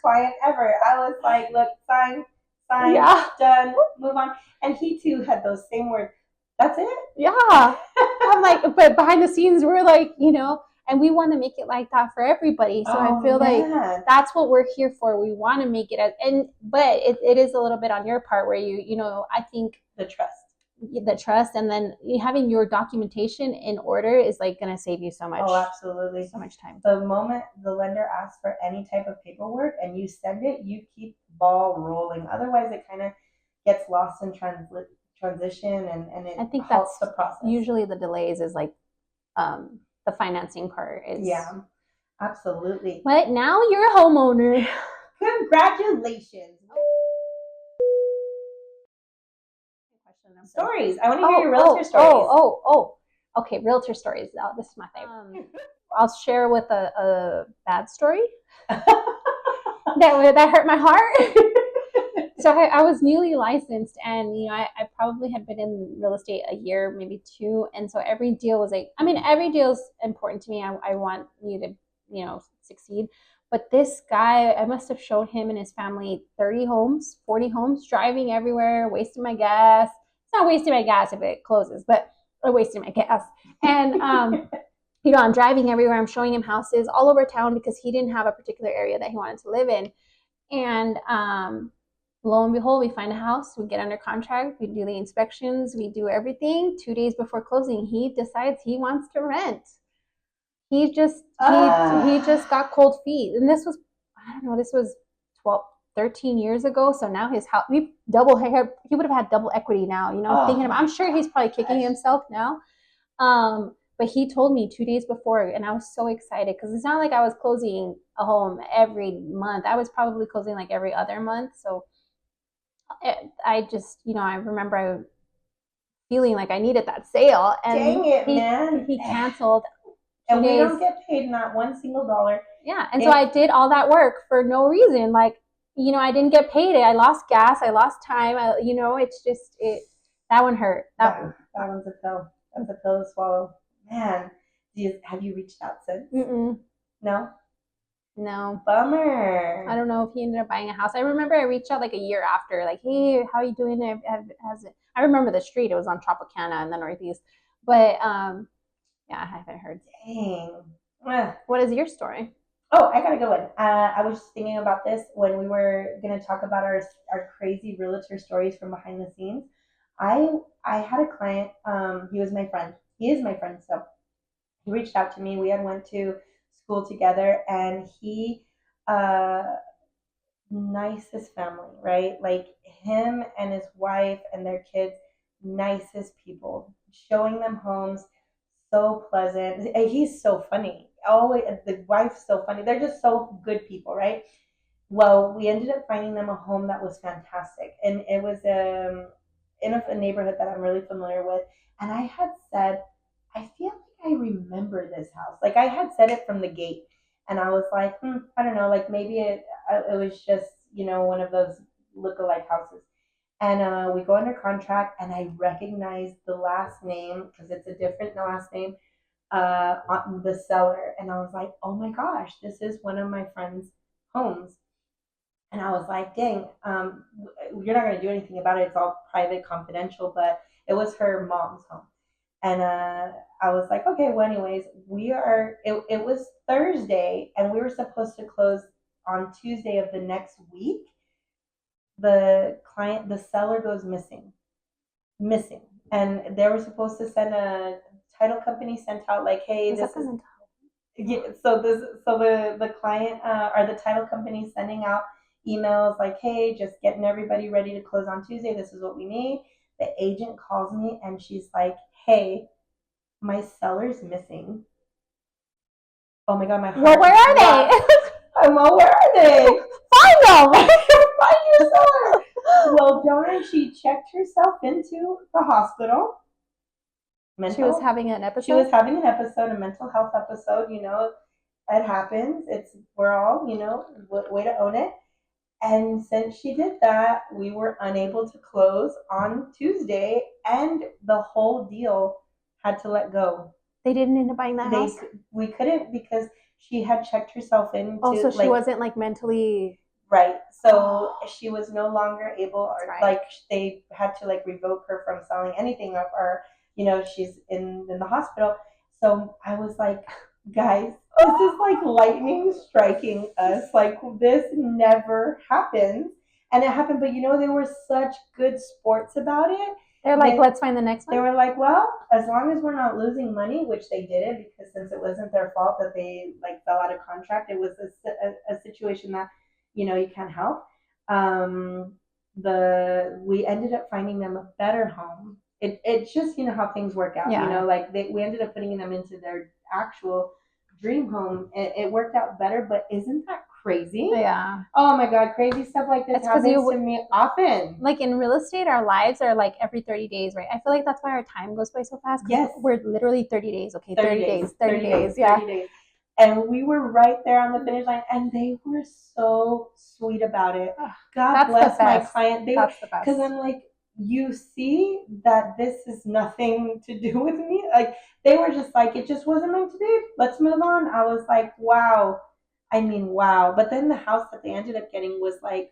client ever. I was like, look, sign, Yeah. done, move on. And he too had those same words. That's it? Yeah. I'm like, but behind the scenes, we're like, you know, and we want to make it like that for everybody. So I feel like that's what we're here for. We want to make it but it is a little bit on your part where you know, I think the trust and then having your documentation in order is like going to save you so much. Oh, absolutely. So much time. The moment the lender asks for any type of paperwork and you send it, you keep the ball rolling. Otherwise, it kind of gets lost in transition and it I think halts that's the process. Usually the delays is like the financing part is. Yeah, absolutely. But now you're a homeowner. Congratulations. Stories. I want to hear your realtor stories. Okay, realtor stories. Oh, this is my favorite. I'll share with a bad story that hurt my heart. So I was newly licensed, and you know, I probably had been in real estate a year, maybe two, and so every deal was like, I mean, every deal is important to me. I want you to, you know, succeed. But this guy, I must have showed him and his family 30 homes, 40 homes, driving everywhere, wasting my gas. It's not wasting my gas if it closes, but I'm wasting my gas. And you know, I'm driving everywhere. I'm showing him houses all over town because he didn't have a particular area that he wanted to live in. And lo and behold, we find a house, we get under contract, we do the inspections, we do everything. 2 days before closing, he decides he wants to rent. He just got cold feet. And this was, I don't know, this was 13 years ago. So now his house, he would have had double equity now, you know, thinking about, I'm sure he's probably kicking himself now. But he told me 2 days before, and I was so excited because it's not like I was closing a home every month. I was probably closing like every other month. So I just, you know, I remember feeling like I needed that sale. And dang it, man. He canceled. And we don't get paid not one single dollar. Yeah. And so I did all that work for no reason. Like, you know, I didn't get paid. I lost gas. I lost time. You know, it's just, that one hurt. That one's a pill. That's a pill to swallow. Man, have you reached out since? Mm-mm. No? No. Bummer. I don't know if he ended up buying a house. I remember I reached out like a year after, like, hey, how are you doing? I remember the street. It was on Tropicana in the Northeast. But yeah, I haven't heard. Dang. What is your story? Oh, I got a good one. I was just thinking about this when we were going to talk about our crazy realtor stories from behind the scenes. I had a client. He was my friend. He is my friend still. He reached out to me. We had went to school together, and he nicest family, right? Like him and his wife and their kids, nicest people. Showing them homes, so pleasant. He's so funny. Always the wife's so funny. They're just so good people, right? Well, we ended up finding them a home that was fantastic, and it was in a neighborhood that I'm really familiar with. And I had said, I feel like I remember this house. Like I had said it from the gate, and I was like, I don't know, like maybe it was just, you know, one of those look-alike houses. And we go under contract, and I recognize the last name because it's a different last name on the seller, and I was like, oh my gosh, this is one of my friend's homes. And I was like, dang, you're not going to do anything about it. It's all private, confidential, but it was her mom's home. And I was like, okay, well, anyways, it was Thursday, and we were supposed to close on Tuesday of the next week. The seller goes missing. And they were supposed to send a title company sent out like, hey, so the client or the title company sending out emails like, hey, just getting everybody ready to close on Tuesday. This is what we need. The agent calls me, and she's like, hey, my seller's missing. Oh my God, my heart. Well, where are they? I'm all, where are they? Find them. Find your seller. Well, Jonah, she checked herself into the hospital. She was having an episode. She was having an episode, a mental health episode. You know, it happens. We're all, you know, way to own it. And since she did that, we were unable to close on Tuesday, and the whole deal had to let go. They didn't end up buying that house? We couldn't because she had checked herself into. Oh, so she wasn't like mentally. Right. So she was no longer able, or right. like they had to like revoke her from selling anything, or you know, she's in the hospital. So I was like, guys, this is like lightning striking us. Like, this never happens. And it happened, but you know, they were such good sports about it. They're like, let's find the next one. They were like, well, as long as we're not losing money, which they didn't, because since it wasn't their fault that they like fell out of contract, it was a situation that, you know, you can't help. We ended up finding them a better home. It's just, you know, how things work out. Yeah. You know, like we ended up putting them into their actual dream home. It worked out better, but isn't that crazy? Yeah. Oh my God, crazy stuff like this happens to me often. Like in real estate, our lives are like every 30 days, right? I feel like that's why our time goes by so fast. Yes. We're literally 30 days. Okay, 30 days. 30 days. Yeah. 30 days. And we were right there on the finish line, and they were so sweet about it. God bless my client. That's the best. Because I'm like, you see that this is nothing to do with me. Like, they were just like, it just wasn't meant to be. Let's move on. I was like, wow. I mean, wow. But then the house that they ended up getting was like,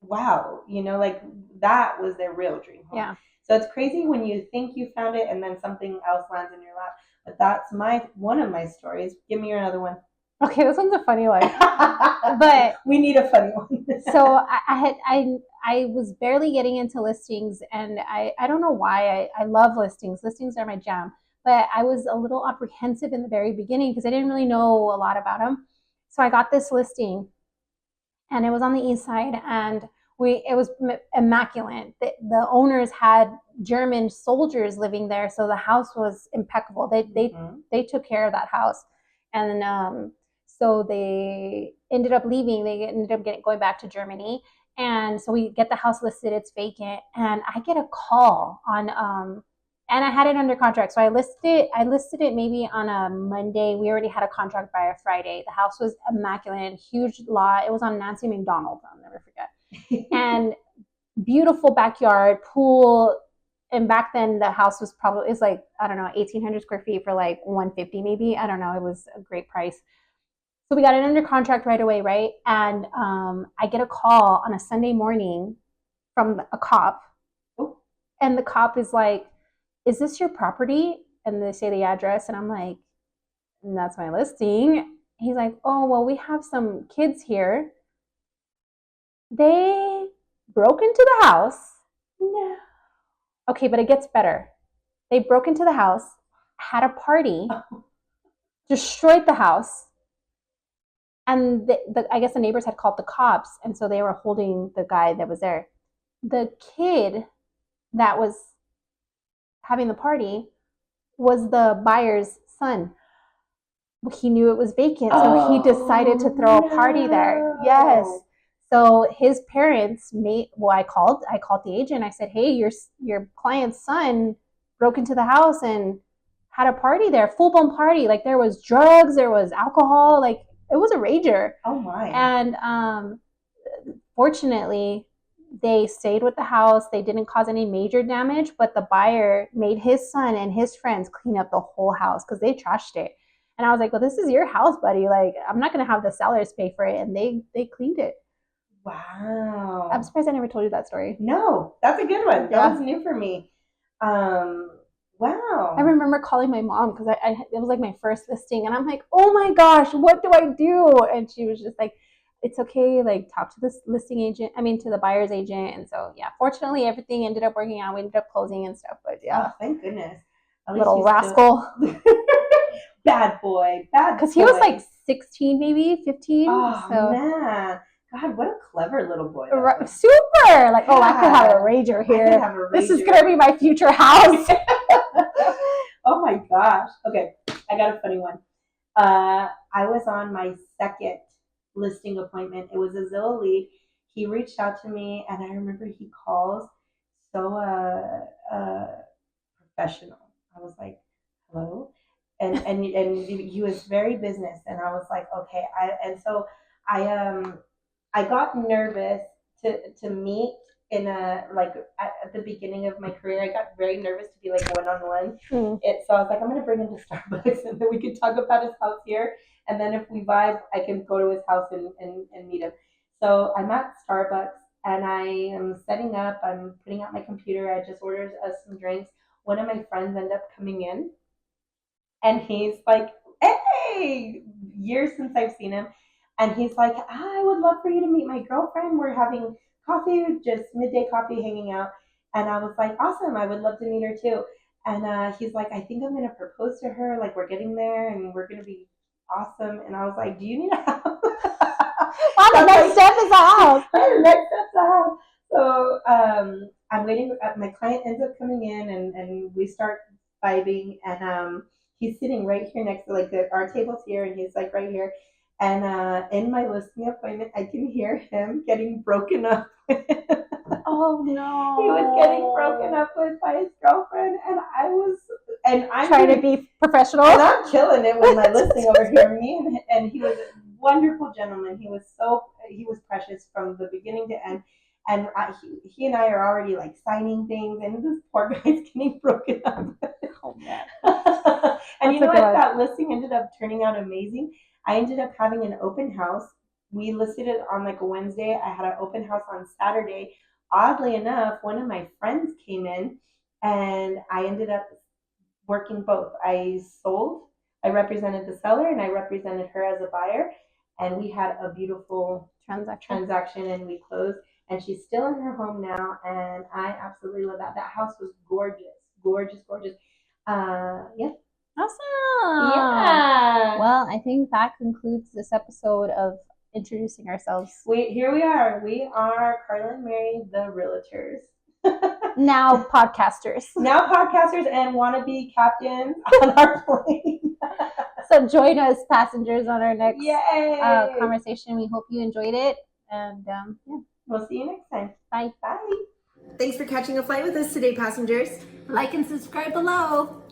wow. You know, like that was their real dream home. Yeah. So it's crazy when you think you found it and then something else lands in your lap. But that's one of my stories. Give me another one. Okay, this one's a funny one. But we need a funny one. So I was barely getting into listings, and I don't know why. I love listings. Listings are my jam. But I was a little apprehensive in the very beginning because I didn't really know a lot about them. So I got this listing, and it was on the east side, and it was immaculate. The owners had German soldiers living there, so the house was impeccable. They took care of that house, and so they ended up leaving. They ended up going back to Germany, and so we get the house listed. It's vacant, and I get a call on and I had it under contract. So I listed it maybe on a Monday. We already had a contract by a Friday. The house was immaculate, huge lot. It was on Nancy McDonald. I'll never forget. And beautiful backyard, pool. And back then the house was like, I don't know, 1,800 square feet for like $150 maybe. I don't know. It was a great price. So we got it under contract right away, right? And I get a call on a Sunday morning from a cop. Oh. And the cop is like, is this your property? And they say the address, and I'm like, that's my listing. He's like, oh, well, we have some kids here. They broke into the house. No. Okay, but it gets better. They broke into the house, had a party, destroyed the house, and I guess the neighbors had called the cops, and so they were holding the guy that was there. The kid that was having the party was the buyer's son. He knew it was vacant, so he decided to throw a party there. Yes. So his parents I called the agent. I said, hey, your client's son broke into the house and had a party there, full-blown party. Like, there was drugs, there was alcohol, like it was a rager. Oh my. And fortunately, they stayed with the house. They didn't cause any major damage, but the buyer made his son and his friends clean up the whole house because they trashed it. And I was like, well, this is your house, buddy. Like, I'm not going to have the sellers pay for it. And they cleaned it. Wow. I'm surprised I never told you that story. No, that's a good one. That was new for me. Wow. I remember calling my mom because it was like my first listing. And I'm like, oh my gosh, what do I do? And she was just like, it's okay, like talk to this to the buyer's agent. And so, yeah, fortunately, everything ended up working out. We ended up closing and stuff, but yeah. Oh, thank goodness. Little rascal. Bad boy. Because he was like 16, maybe 15. Oh, so. Man. God, what a clever little boy. Super. Like, oh, I could have a rager here. This is going to be my future house. Oh my gosh. Okay, I got a funny one. I was on my second listing appointment. It was a Zillow lead. He reached out to me, and I remember he calls so professional. I was like, hello, and he was very business, and I was like, okay. I got nervous to meet in a like at the beginning of my career. I got very nervous to be like one on one. So I was like, I'm gonna bring him to Starbucks, and then we could talk about his house here, and then if we vibe, I can go to his house and meet him. So I'm at Starbucks. And I am setting up. I'm putting out my computer. I just ordered us some drinks. One of my friends ended up coming in, and he's like, hey, years since I've seen him. And he's like, I would love for you to meet my girlfriend. We're having coffee, just midday coffee, hanging out. And I was like, awesome. I would love to meet her too. And he's like, I think I'm going to propose to her. Like, we're getting there and we're going to be awesome. And I was like, do you need a house? Wow, the next step is a house. The next step's a house. So I'm waiting. My client ends up coming in, and we start vibing. And he's sitting right here next to our table's here, and he's like right here. And in my listing appointment, I can hear him getting broken up with. Oh no! He was getting broken up with by his girlfriend, and I'm trying to be professional. And I'm killing it with my listing over here. Me and he was a wonderful gentleman. He was precious from the beginning to end. And he and I are already like signing things, and this poor guy's getting broken up. Oh man! And you know what? That listing ended up turning out amazing. I ended up having an open house. We listed it on like a Wednesday. I had an open house on Saturday. Oddly enough, one of my friends came in, and I ended up working both. I represented the seller, and I represented her as a buyer, and we had a beautiful transaction, and we closed. And she's still in her home now, and I absolutely love that. That house was gorgeous, gorgeous, gorgeous. Yeah. Awesome. Yeah. Well, I think that concludes this episode of introducing ourselves. Here we are. We are Carla and Mary, the realtors. Now podcasters. Now podcasters and wannabe captains on our plane. So join us, passengers, on our next Yay. conversation. We hope you enjoyed it. And yeah. We'll see you next time. Bye. Bye. Thanks for catching a flight with us today, passengers. Like and subscribe below.